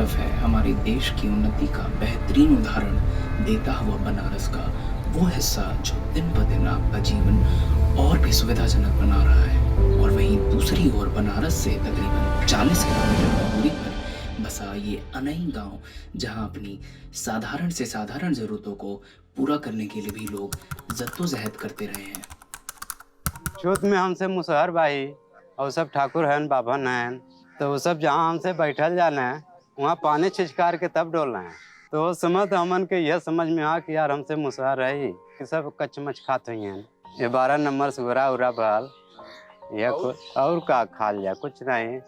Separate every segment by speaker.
Speaker 1: तरफ है हमारे देश की उन्नति का बेहतरीन उदाहरण देता हुआ बनारस का वो हिस्सा जो दिन ब दिन आपका जीवन और भी सुविधाजनक बना रहा है, और वहीं दूसरी ओर बनारस से तकरीबन 40 किलोमीटर की दूरी पर बसा ये अनई गांव, जहां अपनी साधारण से साधारण जरूरतों को पूरा करने के लिए भी लोग जद्दोजहद करते रहे हैं।
Speaker 2: चौथ में हमसे मुसहर भाई और सब ठाकुर हैं, बाभन हैं, तो वो सब जहाँ हमसे बैठल जाना है वहाँ पानी छिछकार के तब डोलना है। तो उस समय तो हमन के यह समझ में आ कि यार हमसे मुसहर है कि सब कचमच खाते हुए हैं। ये 12 नंबर सुगरा उरा बहाल यह और का खा लिया कुछ नहीं।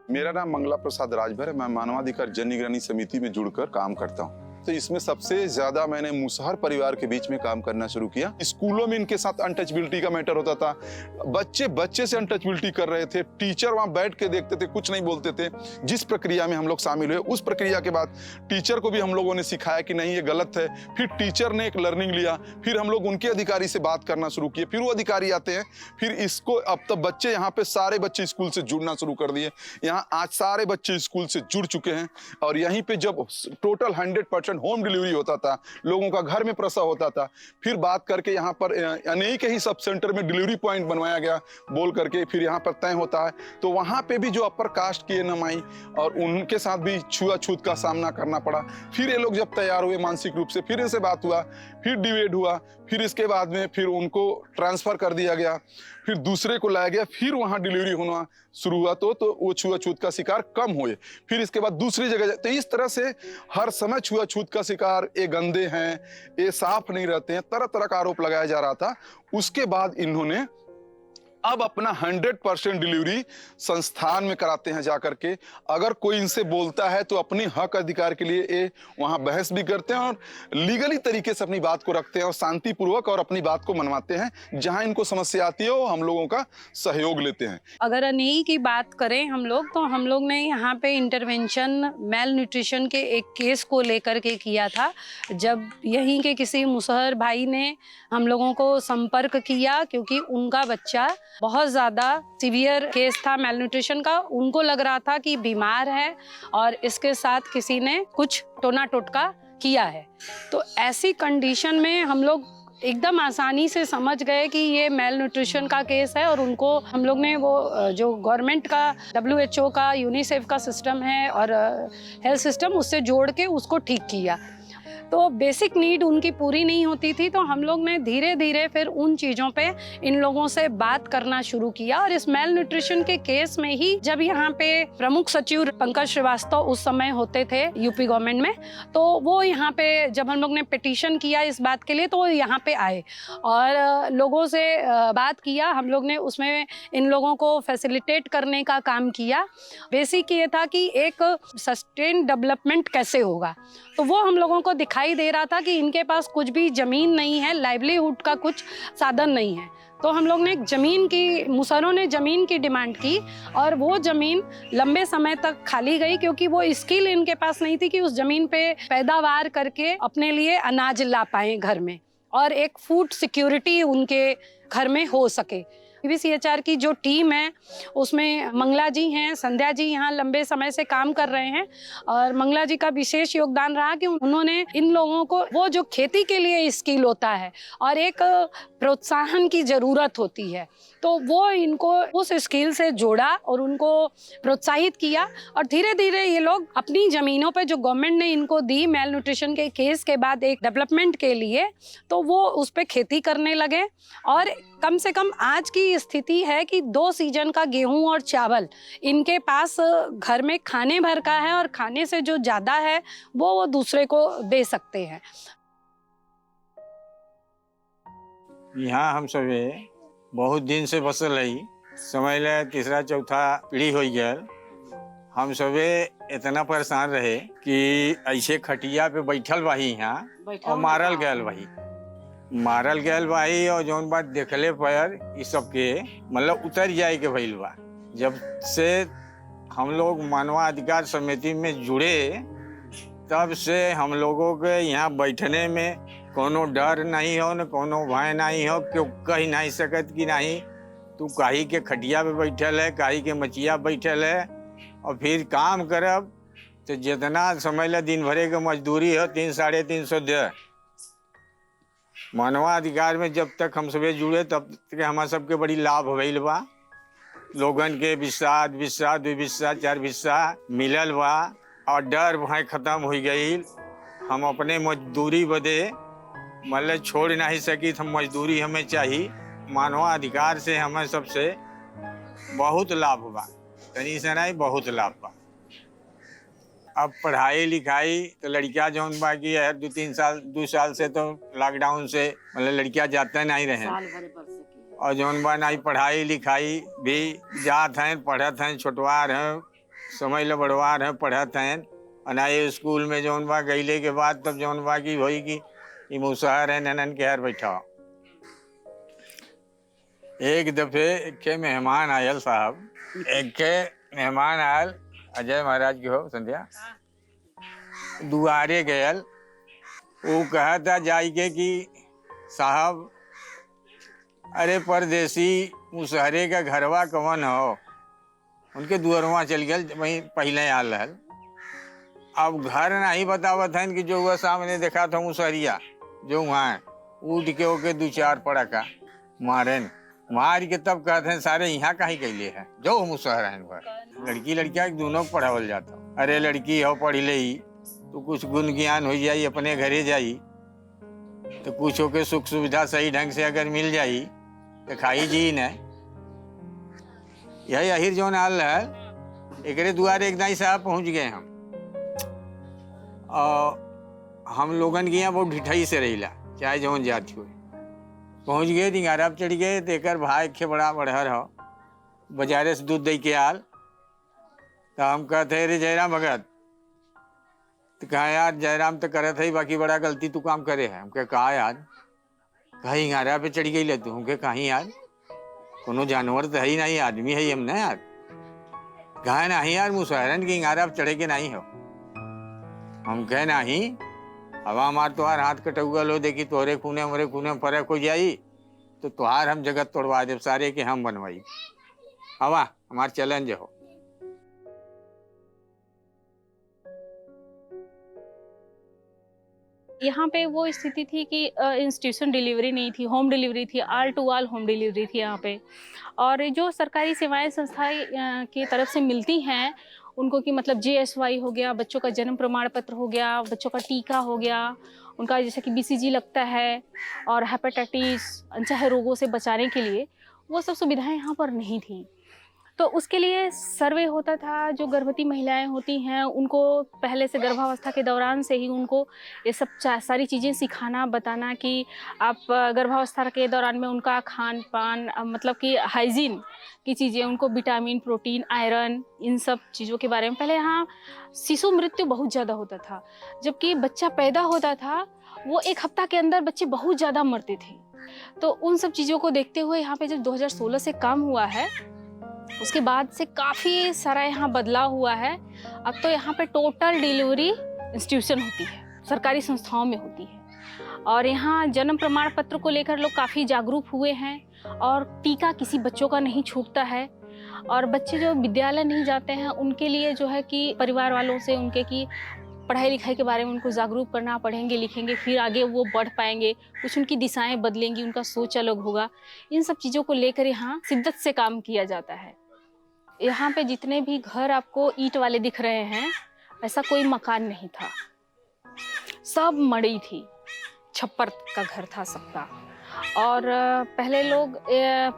Speaker 3: मेरा नाम मंगला प्रसाद राजभर है। मैं मानवाधिकार जन निगरानी समिति में जुड़कर काम करता हूँ। तो इसमें सबसे ज्यादा मैंने मुसहर परिवार के बीच में काम करना शुरू किया। स्कूलों में इनके साथ अनटचबिलिटी का मैटर होता था। बच्चे से अनटचबिलिटी कर रहे थे। टीचर वहां बैठ के देखते थे, कुछ नहीं बोलते थे। जिस प्रक्रिया में हम लोग शामिल हुए, उस प्रक्रिया के बाद टीचर को भी हम लोगों ने सिखाया कि नहीं ये गलत है। फिर टीचर ने एक लर्निंग लिया। फिर हम लोग उनके अधिकारी से बात करना शुरू किए। फिर वो अधिकारी आते हैं। फिर इसको अब तक बच्चे यहाँ पे सारे बच्चे स्कूल से जुड़ना शुरू कर दिए। यहाँ आज सारे बच्चे स्कूल से जुड़ चुके हैं। और यहीं पे जब टोटल 100% होम डिलीवरी होता था, लोगों का घर में प्रसव होता था, फिर बात करके यहाँ पर अनेक ही सब सेंटर में डिलीवरी पॉइंट बनवाया गया बोल करके फिर यहाँ पर तय होता है। तो वहाँ पे भी जो अपर कास्ट की नमाई और उनके साथ भी छुआछूत का सामना करना पड़ा। फिर ये लोग जब तैयार हुए मानसिक रूप से, फिर इनसे बात हुआ, फिर डिवेड हुआ, फिर इसके बाद में फिर उनको ट्रांसफर कर दिया गया, फिर दूसरे को लाया गया, फिर वहाँ डिलीवरी होना शुरू हुआ। तो वो छुआछूत का शिकार कम हुए। फिर इसके बाद दूसरी जगह, तो इस तरह से हर समय छुआछूत का शिकार, ये गंदे हैं, ये साफ नहीं रहते हैं, तरह तरह का आरोप लगाया जा रहा था। उसके बाद इन्होंने अब अपना 100% डिलीवरी संस्थान में कराते हैं जाकर के। अगर कोई इनसे बोलता है तो अपने हक अधिकार के लिए ये वहां बहस भी करते हैं और लीगली तरीके से अपनी बात को रखते हैं और शांतिपूर्वक और अपनी बात को मनवाते हैं। जहां इनको समस्या आती है वो हम लोगों का सहयोग लेते हैं।
Speaker 4: अगर अनई की बात करें हम लोग, तो हम लोग ने यहाँ पे इंटरवेंशन मेल न्यूट्रिशन के एक केस को लेकर के किया था। जब यहीं के किसी मुसहर भाई ने हम लोगों को संपर्क किया, क्योंकि उनका बच्चा बहुत ज़्यादा सीवियर केस था मेल न्यूट्रिशन का। उनको लग रहा था कि बीमार है और इसके साथ किसी ने कुछ टोना टोटका किया है। तो ऐसी कंडीशन में हम लोग एकदम आसानी से समझ गए कि ये मेल न्यूट्रिशन का केस है, और उनको हम लोग ने वो जो गवर्नमेंट का WHO का यूनिसेफ का सिस्टम है और हेल्थ सिस्टम, उससे जोड़ के उसको ठीक किया। तो बेसिक नीड उनकी पूरी नहीं होती थी। तो हम लोग ने धीरे धीरे फिर उन चीज़ों पे इन लोगों से बात करना शुरू किया। और इस मेल न्यूट्रिशन के केस में ही जब यहाँ पे प्रमुख सचिव पंकज श्रीवास्तव उस समय होते थे यूपी गवर्नमेंट में, तो वो यहाँ पे जब हम लोग ने पिटीशन किया इस बात के लिए, तो वो यहाँ पे आए और लोगों से बात किया। हम लोग ने उसमें इन लोगों को फैसिलिटेट करने का काम किया। बेसिक ये था कि एक सस्टेन डेवलपमेंट कैसे होगा, तो वो हम लोगों को दिखाई दे रहा था कि इनके पास कुछ भी ज़मीन नहीं है, लाइवलीहुड का कुछ साधन नहीं है। तो हम लोग ने ज़मीन की, मुसहरों ने ज़मीन की डिमांड की और वो ज़मीन लंबे समय तक खाली गई, क्योंकि वो स्किल इनके पास नहीं थी कि उस ज़मीन पे पैदावार करके अपने लिए अनाज ला पाएँ घर में, और एक फूड सिक्योरिटी उनके घर में हो सके। PBCHR की जो टीम है उसमें मंगला जी हैं, संध्या जी यहाँ लंबे समय से काम कर रहे हैं, और मंगला जी का विशेष योगदान रहा कि उन्होंने इन लोगों को वो जो खेती के लिए स्किल होता है और एक प्रोत्साहन की ज़रूरत होती है, तो वो इनको उस स्किल से जोड़ा और उनको प्रोत्साहित किया। और धीरे धीरे ये लोग अपनी ज़मीनों पे जो गवर्नमेंट ने इनको दी मेल न्यूट्रिशन के केस के बाद एक डेवलपमेंट के लिए, तो वो उस पे खेती करने लगे। और कम से कम आज की स्थिति है कि 2 सीजन का गेहूं और चावल इनके पास घर में खाने भर का है, और खाने से जो ज़्यादा है वो दूसरे को दे सकते हैं।
Speaker 5: यहाँ हम सब बहुत दिन से बसल है, समझ ले 3रा 4था पीढ़ी हो गया। हम सबे इतना परेशान रहे कि ऐसे खटिया पे बैठल बाही यहाँ और मारल गयल बाही और जौन बात देखले पर इस सब के मतलब उतर जाए के भइल बा। जब से हम लोग मानवाधिकार समिति में जुड़े, तब से हम लोगों के यहाँ बैठने में कोनो डर नहीं हो, न कोनो भय नहीं हो, क्यों कह नहीं सकत कि नहीं तू काही के खटिया पे बैठल है, काही के मचिया बैठल है, और फिर काम करब तो जितना समझ ला दिन भरे के मजदूरी हो 300-350 दे। मानवाधिकार में जब तक हम सबे जुड़े तब तक हमारा सबके बड़ी लाभ भइल बा। लोगन के विश्वास 2 विश्वास 4 विश्वास मिलल बा और डर भय खत्म हो गई। हम अपने मजदूरी बदे मतलब छोड़ नहीं सकी, हम मजदूरी हमें चाहिए। मानवाधिकार से हमें सबसे बहुत लाभ बा, तनी से नहीं बहुत लाभ बा। अब पढ़ाई लिखाई तो लड़कियां जौन बा की है 2 साल से तो लॉकडाउन से मतलब लड़कियां जाते नहीं रहे, और जौन बा नहीं पढ़ाई लिखाई भी जात हैं, पढ़त हैं, छोटवार हैं, समझ लो बड़वार हैं, पढ़त हैं। और ना ये स्कूल में जौन बा गईले के बाद तब जौन बा की होई कि ये मुसहर है ननन के हर बैठा। एक दफे एक के मेहमान आयल साहब, एक के मेहमान आयल अजय महाराज के हो संध्या, दुआरे गयल। वो कहा था जाई के कि साहब अरे परदेसी मुसहरे का घरवा कवन हो। उनके दुअरवा चल गए, वहीं पहले आल रहल। अब घर नहीं बतावत है कि जो वह सामने देखा था मुसहरिया जो वहाँ उठ के होके 2-4 पड़का मारन, मार के तब कहते हैं सारे यहाँ का ही कैले है जो मुसहर है। लड़की लड़किया दोनों पढ़ावल जाता। अरे लड़की हो पढ़ ले तो कुछ गुण ज्ञान हो जाई, अपने घरे जाई तो कुछ होके सुख सुविधा सही ढंग से अगर मिल जाई तो खाई जी न। यही अहिर जो नाल है एक दुआरे एक दाई साहब पहुँच गए हम। और हम लोगन के यहाँ बहुत ढिठाई से रहीला, चाहे जौन जाति हुए। पहुँच गए दिंगारा चढ़ गए तो एक भाई के बड़ा बढ़हर हो, बाजारे से दूध दे के आल। तो हम कहते रे जयराम भगत, तो कहा यार जयराम तो करे थे बाकी बड़ा गलती तू काम करे है। हम कहा यार, कहीं हिंगारा पे चढ़ गई ले तू। हम कहीं यार कोनो जानवर तो है ही नहीं, आदमी है हम ना यार। कहा नहीं यार मुसहरन के हिंगारा पे चढ़े के नहीं हो। हम कहे नहीं, हवा मार तुहार हाथ कटुआ लो, देखी तोहरे खूने हमारे खूने में फर्क हो जाई तो तुहार हम जगत तोड़वा दे सारे के हम बनवाई। हवा हमार चैलेंज हो।
Speaker 6: यहाँ पे वो स्थिति थी कि इंस्टीट्यूशन डिलीवरी नहीं थी, होम डिलीवरी थी, all to all home delivery थी यहाँ पे। और जो सरकारी सेवाएं संस्थाएं की तरफ से मिलती हैं उनको कि मतलब JSY हो गया, बच्चों का जन्म प्रमाण पत्र हो गया, बच्चों का टीका हो गया, उनका जैसे कि BCG लगता है, और हेपेटाइटिस अनचाहे रोगों से बचाने के लिए वो सब सुविधाएं यहाँ पर नहीं थी। तो उसके लिए सर्वे होता था। जो गर्भवती महिलाएं होती हैं उनको पहले से गर्भावस्था के दौरान से ही उनको ये सब सारी चीज़ें सिखाना, बताना कि आप गर्भावस्था के दौरान में उनका खान पान मतलब कि हाइजीन की चीज़ें, उनको विटामिन, प्रोटीन, आयरन, इन सब चीज़ों के बारे में। पहले यहाँ शिशु मृत्यु बहुत ज़्यादा होता था, जबकि बच्चा पैदा होता था वो 1 हफ्ता के अंदर बच्चे बहुत ज़्यादा मरते थे। तो उन सब चीज़ों को देखते हुए यहाँ पे जब 2016 से काम हुआ है उसके बाद से काफ़ी सारा यहाँ बदलाव हुआ है। अब तो यहाँ पे टोटल डिलीवरी इंस्टीट्यूशन होती है, सरकारी संस्थाओं में होती है। और यहाँ जन्म प्रमाण पत्र को लेकर लोग काफ़ी जागरूक हुए हैं, और टीका किसी बच्चों का नहीं छूटता है। और बच्चे जो विद्यालय नहीं जाते हैं उनके लिए जो है कि परिवार वालों से उनके की पढ़ाई लिखाई के बारे में उनको जागरूक करना, पढ़ेंगे लिखेंगे फिर आगे वो बढ़ पाएंगे, कुछ उनकी दिशाएं बदलेंगी, उनका सोच अलग होगा। इन सब चीज़ों को लेकर यहाँ शिद्दत से काम किया जाता है। यहाँ पे जितने भी घर आपको ईंट वाले दिख रहे हैं, ऐसा कोई मकान नहीं था, सब मड़ई थी, छप्पर का घर था सबका। और पहले लोग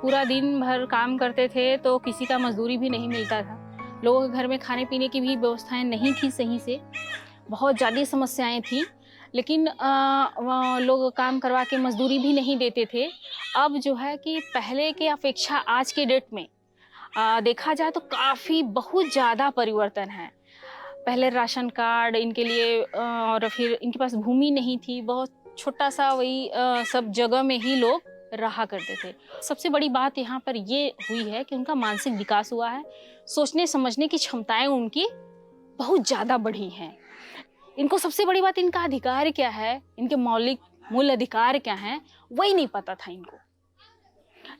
Speaker 6: पूरा दिन भर काम करते थे तो किसी का मजदूरी भी नहीं मिलता था। लोगों के घर में खाने पीने की भी व्यवस्थाएं नहीं थी सही से, बहुत ज़्यादा समस्याएं थी, लेकिन लोग काम करवा के मजदूरी भी नहीं देते थे। अब जो है कि पहले के अपेक्षा आज के डेट में देखा जाए तो काफ़ी बहुत ज़्यादा परिवर्तन है। पहले राशन कार्ड इनके लिए, और फिर इनके पास भूमि नहीं थी, बहुत छोटा सा वही सब जगह में ही लोग रहा करते थे। सबसे बड़ी बात यहाँ पर ये हुई है कि उनका मानसिक विकास हुआ है, सोचने समझने की क्षमताएं उनकी बहुत ज़्यादा बढ़ी हैं। इनको सबसे बड़ी बात इनका अधिकार क्या है, इनके मौलिक मूल अधिकार क्या हैं, वही नहीं पता था इनको।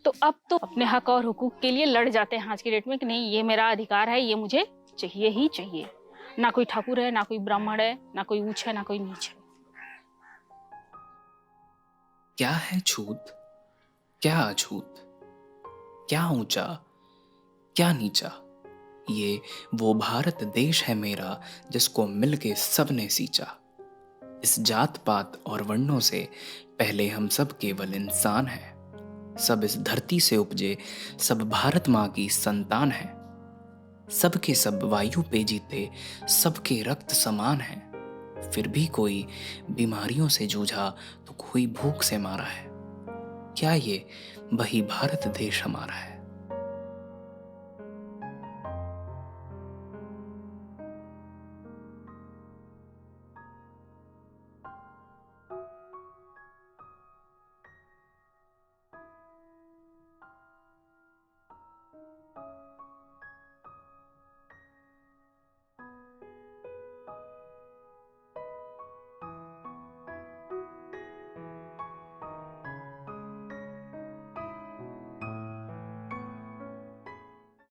Speaker 6: तो अब तो अपने हक और हुकूक के लिए लड़ जाते हैं आज की डेट में कि नहीं, ये मेरा अधिकार है, ये मुझे चाहिए ही चाहिए। ना कोई ठाकुर है, ना कोई ब्राह्मण है, ना कोई ऊंच है, ना कोई नीच है।
Speaker 1: क्या है छूत, क्या अछूत, क्या ऊंचा, क्या नीचा, ये वो भारत देश है मेरा जिसको मिलके सबने सींचा। इस जात पात और वर्णों से पहले हम सब केवल इंसान हैं। सब इस धरती से उपजे, सब भारत माँ की संतान हैं। सबके सब वायु पे जीते, सबके रक्त समान हैं। फिर भी कोई बीमारियों से जूझा तो कोई भूख से मारा है। क्या ये वही भारत देश हमारा है?